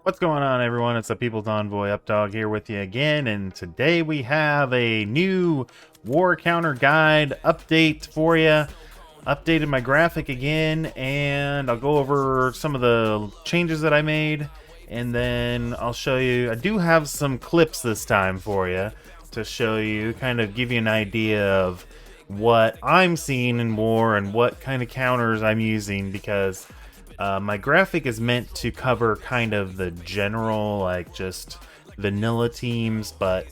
What's going on, everyone? It's the People's Envoy Updog here with you again, and today we have a new war counter guide update for you. Updated my graphic again, and I'll go over some of the changes that I made, and then I'll show you. I do have some clips this time for you to show you, kind of give you an idea of what I'm seeing in war and what kind of counters I'm using, because my graphic is meant to cover kind of the general, like, just vanilla teams, but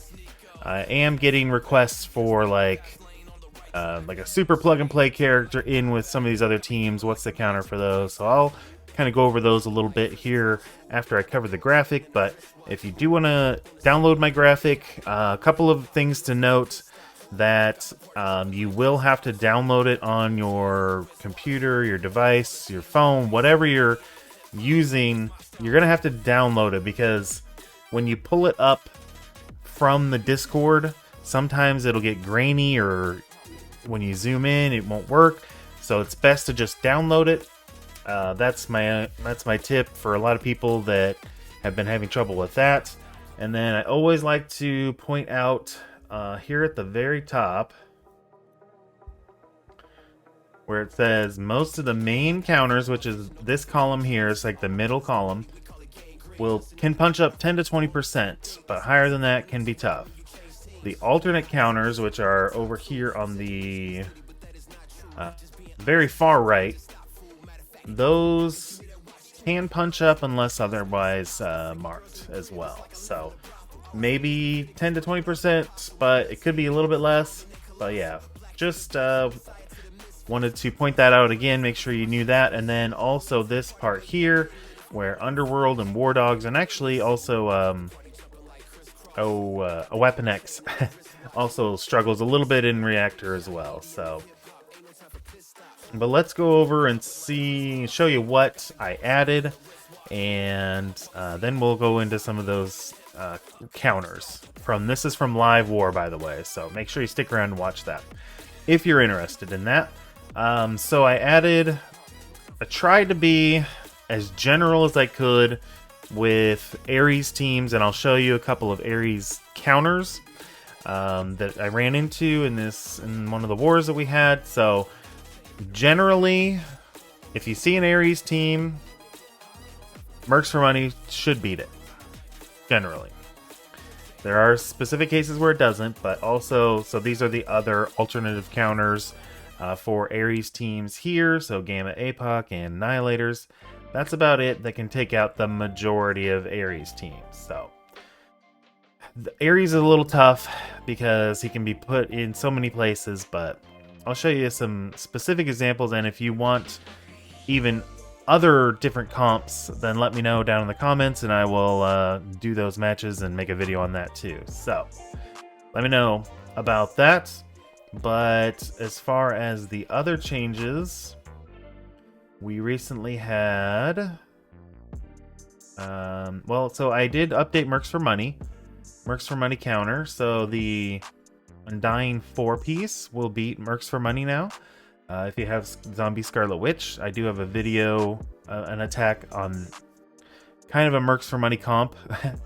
I am getting requests for like a super plug and play character in with some of these other teams. What's the counter for those? So I'll kind of go over those a little bit here after I cover the graphic. But if you do want to download my graphic, a couple of things to note: that you will have to download it on your computer, your device, your phone, whatever you're using. You're gonna have to download it, because when you pull it up from the Discord, sometimes it'll get grainy, or when you zoom in it won't work. So it's best to just download it. That's my tip for a lot of people that have been having trouble with that. And then I always like to point out here at the very top, where it says most of the main counters, which is this column here, it's like the middle column, can punch up 10 to 20%, but higher than that can be tough. The alternate counters, which are over here on the very far right, those can punch up unless otherwise marked as well. So maybe 10 to 20%, but it could be a little bit less. But yeah, just wanted to point that out again, make sure you knew that. And then also this part here, where Underworld and War Dogs, and actually also a Weapon X also struggles a little bit in Reactor as well. So, but let's go over and show you what I added, and then we'll go into some of those counters. This is from Live War, by the way, so make sure you stick around and watch that if you're interested in that. So I tried to be as general as I could with Ares teams, and I'll show you a couple of Ares counters that I ran into in one of the wars that we had. So generally, if you see an Ares team, Mercs for Money should beat it. Generally. There are specific cases where it doesn't, but also, so these are the other alternative counters for Ares teams here. So Gamma, Apoc, and Annihilators. That's about it that can take out the majority of Ares teams. So the Ares is a little tough because he can be put in so many places, but I'll show you some specific examples, and if you want even other different comps, then let me know down in the comments, and I will do those matches and make a video on that too. So let me know about that. But as far as the other changes, we recently had so I did update Mercs for Money counter. So the Undying 4-piece will beat Mercs for Money now. If you have Zombie Scarlet Witch, I do have a video, an attack on kind of a Mercs for Money comp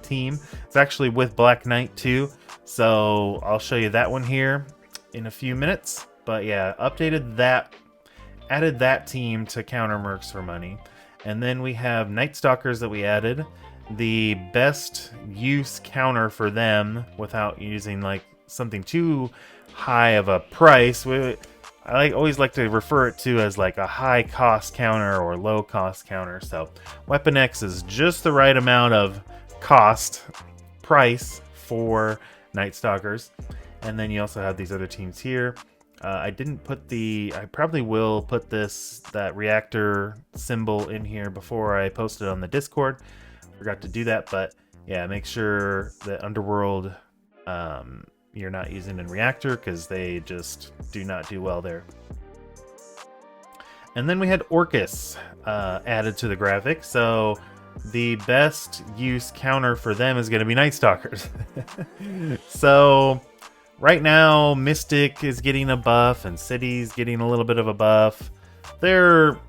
team. It's actually with Black Knight too, so I'll show you that one here in a few minutes. But yeah, added that team to counter Mercs for Money. And then we have Nightstalkers that we added. The best use counter for them, without using like something too high of a price, I always like to refer it to as like a high cost counter or low cost counter. So Weapon X is just the right amount of price for Nightstalkers. And then you also have these other teams here. I probably will put that reactor symbol in here before I post it on the Discord. Forgot to do that, but yeah, make sure that Underworld you're not using in Reactor, because they just do not do well there. And then we had Orchis added to the graphic, so the best use counter for them is going to be Nightstalkers. So right now, Mystic is getting a buff, and City's getting a little bit of a buff. They're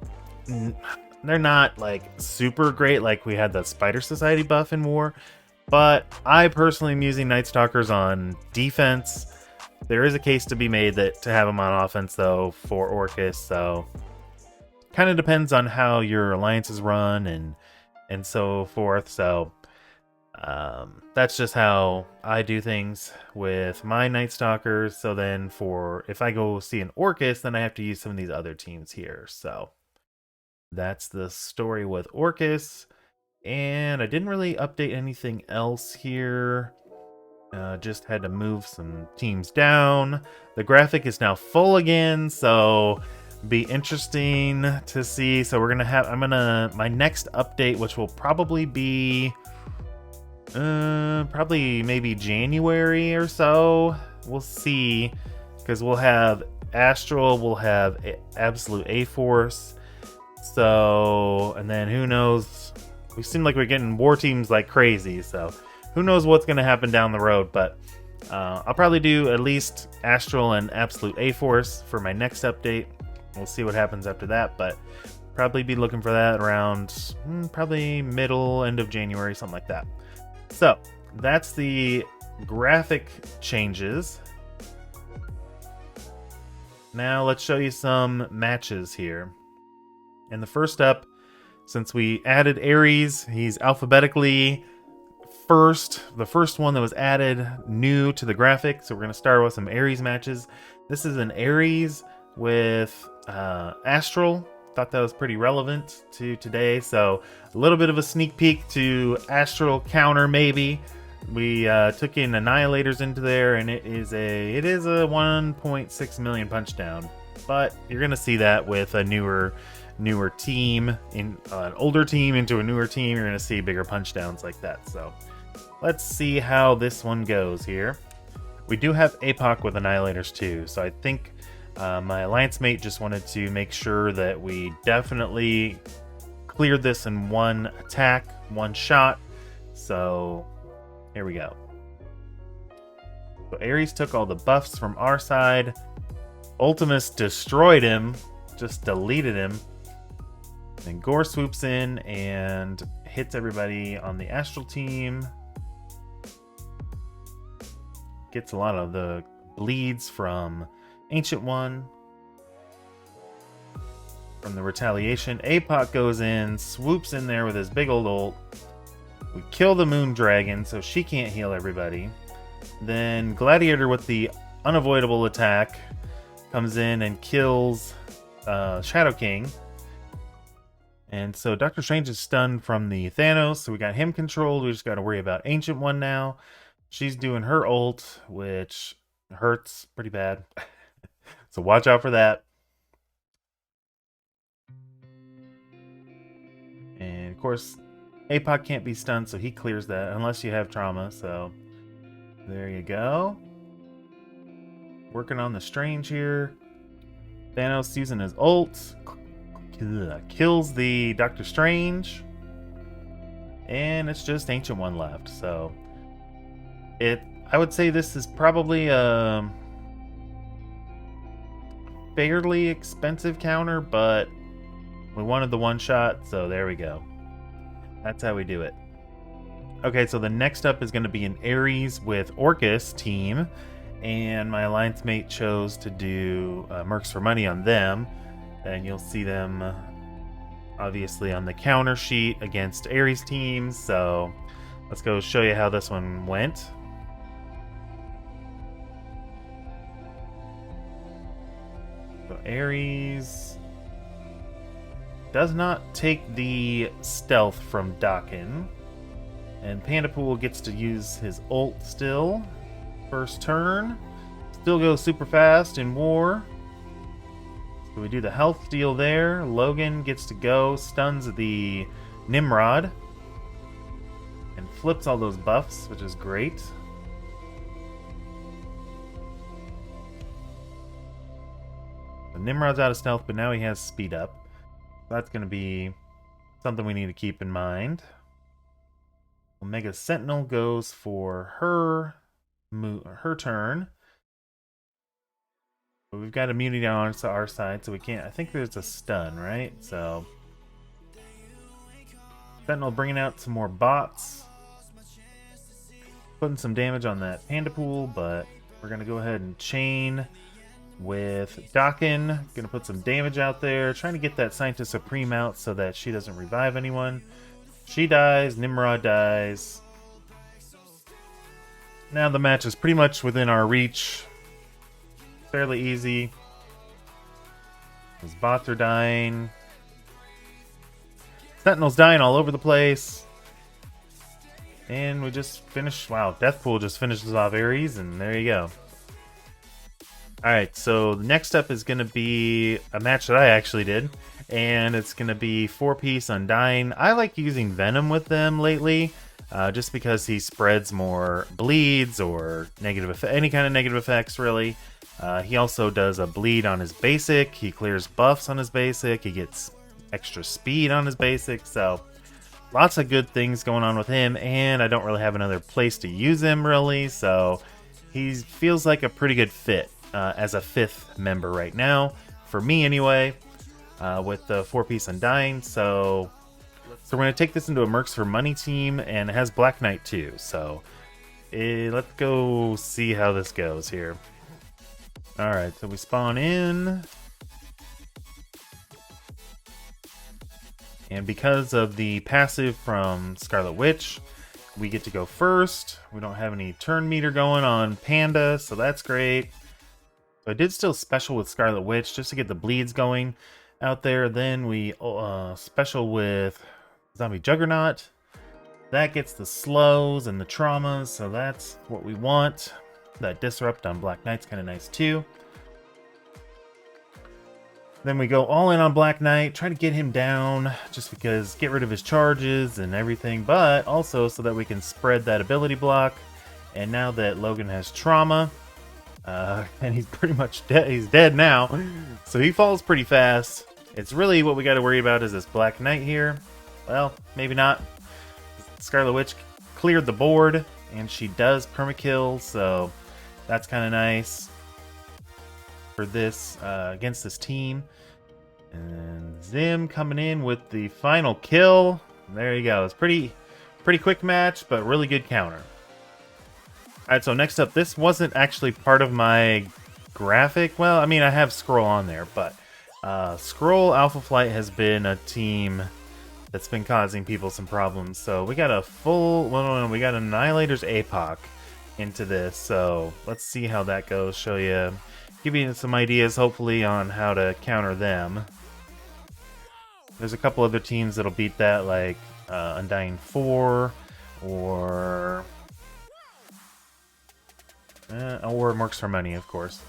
They're not like super great like we had the Spider Society buff in War, but I personally am using Nightstalkers on defense. There is a case to be made that to have them on offense though for Orchis, so kind of depends on how your alliances run and so forth. So that's just how I do things with my Nightstalkers. So then for if I go see an Orchis, then I have to use some of these other teams here. So that's the story with Orchis. And I didn't really update anything else here. Just had to move some teams down. The graphic is now full again, so be interesting to see. So we're gonna have my next update, which will probably be probably maybe January or so. We'll see, because we'll have Astral, we'll have Absolute A-Force. So, and then who knows? We seem like we're getting war teams like crazy, so who knows what's going to happen down the road. But I'll probably do at least Astral and Absolute A-Force for my next update. We'll see what happens after that, but probably be looking for that around probably end of January, something like that. So that's the graphic changes. Now let's show you some matches here. And the first up, since we added Ares, he's alphabetically the first one that was added new to the graphic. So we're going to start with some Ares matches. This is an Ares with Astral. Thought that was pretty relevant to today. So a little bit of a sneak peek to Astral counter maybe. We took in Annihilators into there, and it is a 1.6 million punch down. But you're going to see that with a newer team, in an older team into a newer team, you're going to see bigger punch downs like that. So let's see how this one goes here. We do have Apoc with Annihilators too, so I think my alliance mate just wanted to make sure that we definitely cleared this in one attack, one shot. So here we go. So Ares took all the buffs from our side. Ultimus destroyed him, just deleted him. Then Gore swoops in and hits everybody on the Astral team. Gets a lot of the bleeds from Ancient One. From the retaliation, Apoc goes in, swoops in there with his big old ult. We kill the Moon Dragon, so she can't heal everybody. Then Gladiator with the unavoidable attack comes in and kills Shadow King. And so Doctor Strange is stunned from the Thanos, so we got him controlled. We just got to worry about Ancient One now. She's doing her ult, which hurts pretty bad. So watch out for that. And of course, Apoc can't be stunned, so he clears that unless you have trauma. So there you go. Working on the Strange here. Thanos using his ult. Kills the Doctor Strange. And it's just Ancient One left. So I would say this is probably a fairly expensive counter, but we wanted the one shot, so there we go. That's how we do it. Okay, so the next up is going to be an Ares with Orchis team, and my alliance mate chose to do Mercs for Money on them, and you'll see them obviously on the counter sheet against Ares teams. So let's go show you how this one went. So Ares does not take the stealth from Dakin. And Pandapool gets to use his ult still. First turn. Still goes super fast in War. So we do the health steal there. Logan gets to go, stuns the Nimrod. And flips all those buffs, which is great. The Nimrod's out of stealth, but now he has speed up. That's going to be something we need to keep in mind. Omega Sentinel goes for her turn. But we've got immunity on our side, so we can't. I think there's a stun, right? So Sentinel bringing out some more bots. Putting some damage on that panda pool, but we're going to go ahead and chain with Dakin. Going to put some damage out there. Trying to get that Scientist Supreme out so that she doesn't revive anyone. She dies. Nimrod dies. Now the match is pretty much within our reach. Fairly easy. His bots are dying. Sentinel's dying all over the place. And we just finished. Wow, Deathpool just finishes off Ares, and there you go. Alright, so the next up is going to be a match that I actually did. And it's going to be 4-piece Undying. I like using Venom with them lately. Just because he spreads more bleeds or any kind of negative effects, really. He also does a bleed on his basic. He clears buffs on his basic. He gets extra speed on his basic. So lots of good things going on with him. And I don't really have another place to use him, really. So he feels like a pretty good fit as a 5th member right now. For me, anyway, with the 4-piece Undying. So we're going to take this into a Mercs for Money team, and it has Black Knight too. So let's go see how this goes here. Alright, so we spawn in. And because of the passive from Scarlet Witch, we get to go first. We don't have any turn meter going on Panda, so that's great. So I did still special with Scarlet Witch just to get the bleeds going out there. Then we special with Zombie Juggernaut. That gets the slows and the traumas, so that's what we want. That disrupt on Black Knight's kind of nice too. Then we go all in on Black Knight, try to get him down just because, get rid of his charges and everything, but also so that we can spread that ability block. And now that Logan has trauma, and he's pretty much dead, he's dead now, so he falls pretty fast. It's really what we got to worry about is this Black Knight here. Well, maybe not. Scarlet Witch cleared the board, and she does permakill, so that's kind of nice for this against this team. And Zim coming in with the final kill. There you go. It's pretty quick match, but really good counter. Alright, so next up, this wasn't actually part of my graphic. Well, I mean, I have Scroll on there, but Scroll Alpha Flight has been a team that's been causing people some problems. So we got a we got Annihilators Apoc into this. So let's see how that goes. Give you some ideas, hopefully, on how to counter them. There's a couple other teams that'll beat that, like Undying 4 or Mercs for Money, of course.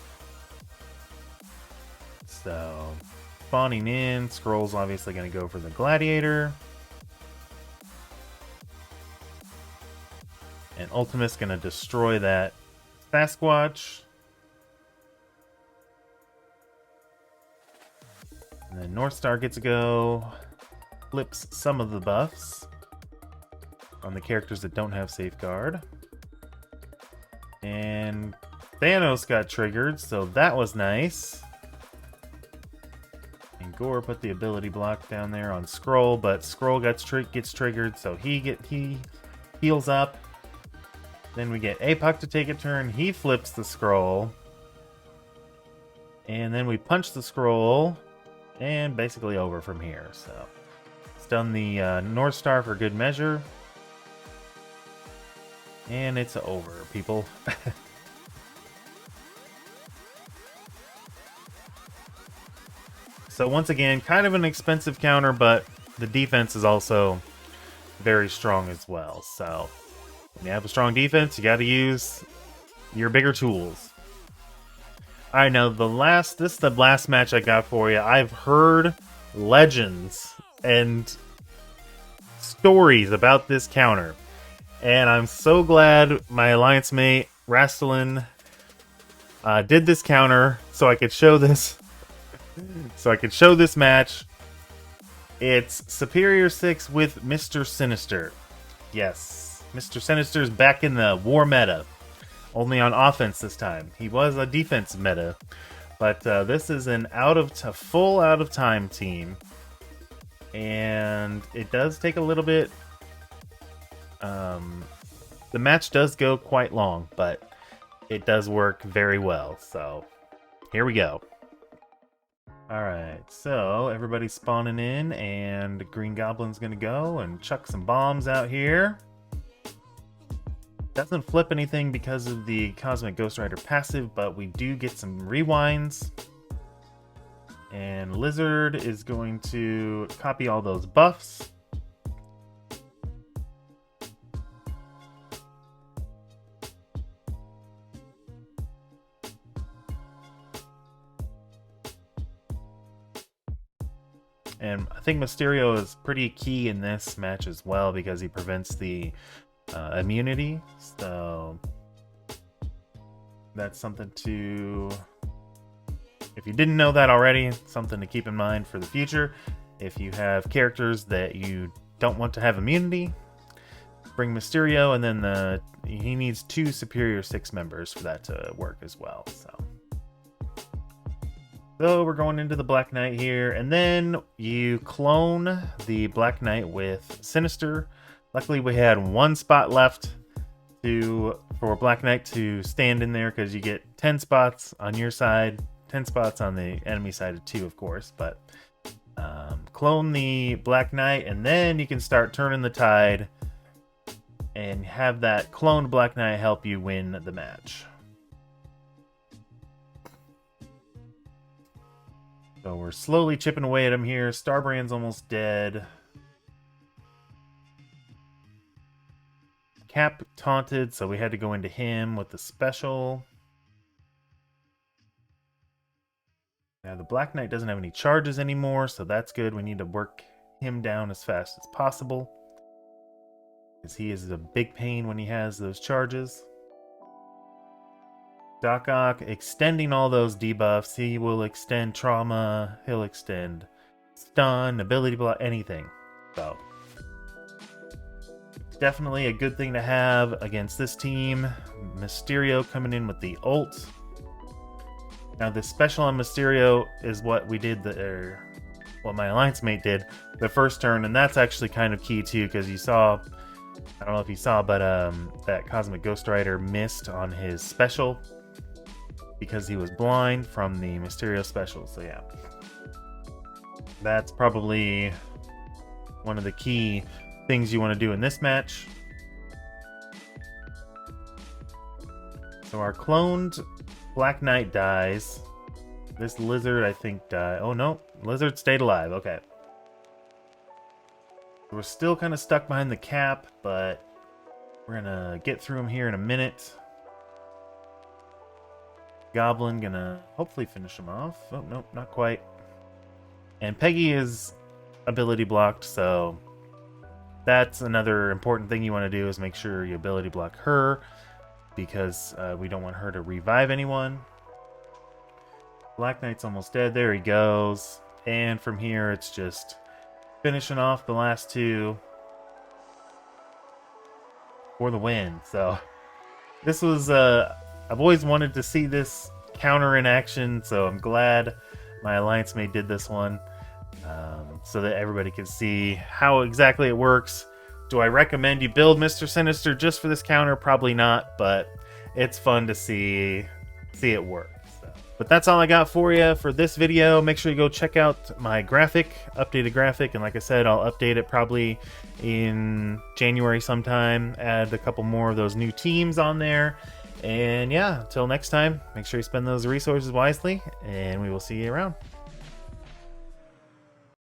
So spawning in, Scroll's obviously going to go for the Gladiator. And Ultimate's going to destroy that Sasquatch. And then Northstar gets to go. Flips some of the buffs on the characters that don't have Safeguard. And Thanos got triggered, so that was nice. And Gore put the ability block down there on Scroll, but Scroll gets triggered, so he heals up. Then we get Apoc to take a turn. He flips the Scroll. And then we punch the Scroll. And basically over from here. So it's done the North Star for good measure. And it's over, people. So once again, kind of an expensive counter, but the defense is also very strong as well. So when you have a strong defense, you got to use your bigger tools. Alright, now this is the last match I got for you. I've heard legends and stories about this counter. And I'm so glad my alliance mate, Rastalin, did this counter so I could show this. So I could show this match. It's Superior 6 with Mr. Sinister. Yes, Mr. Sinister's back in the war meta. Only on offense this time. He was a defense meta. But this is an full out of time team. and it does take a little bit. The match does go quite long, but it does work very well. So here we go. Alright, so everybody's spawning in, and Green Goblin's gonna go and chuck some bombs out here. Doesn't flip anything because of the Cosmic Ghost Rider passive, but we do get some rewinds. And Lizard is going to copy all those buffs. And I think Mysterio is pretty key in this match as well because he prevents the immunity. So that's something to, if you didn't know that already, something to keep in mind for the future. If you have characters that you don't want to have immunity, bring Mysterio, and then he needs 2 Superior 6 members for that to work as well. So we're going into the Black Knight here, and then you clone the Black Knight with Sinister. Luckily we had 1 spot left for Black Knight to stand in there, because you get 10 spots on your side, 10 spots on the enemy side of 2, of course. But clone the Black Knight, and then you can start turning the tide and have that cloned Black Knight help you win the match. So we're slowly chipping away at him here. Starbrand's almost dead. Cap taunted, so we had to go into him with the special. Now the Black Knight doesn't have any charges anymore, so that's good. We need to work him down as fast as possible, because he is a big pain when he has those charges. Doc Ock extending all those debuffs. He will extend trauma, he'll extend stun, ability block, anything. So definitely a good thing to have against this team. Mysterio coming in with the ult. Now the special on Mysterio is what we did, what my alliance mate did the first turn, and that's actually kind of key too, because you saw, I don't know if you saw, but that Cosmic Ghost Rider missed on his special because he was blind from the Mysterio special. So yeah, that's probably one of the key things you want to do in this match. So our cloned Black Knight dies. This Lizard, I think, died. Oh no, Lizard stayed alive. Okay. We're still kind of stuck behind the cap, but we're gonna get through him here in a minute. Goblin gonna hopefully finish him off. Oh, nope, not quite. And Peggy is ability blocked, so that's another important thing you want to do, is make sure you ability block her, because we don't want her to revive anyone. Black Knight's almost dead. There he goes. And from here, it's just finishing off the last 2 for the win. So this was I've always wanted to see this counter in action, so I'm glad my alliance mate did this one, so that everybody can see how exactly it works. Do I recommend you build Mr. Sinister just for this counter? Probably not, but it's fun to see it work. So. But that's all I got for you for this video. Make sure you go check out my updated graphic, and like I said, I'll update it probably in January sometime, add a couple more of those new teams on there. And yeah, until next time, make sure you spend those resources wisely, and we will see you around.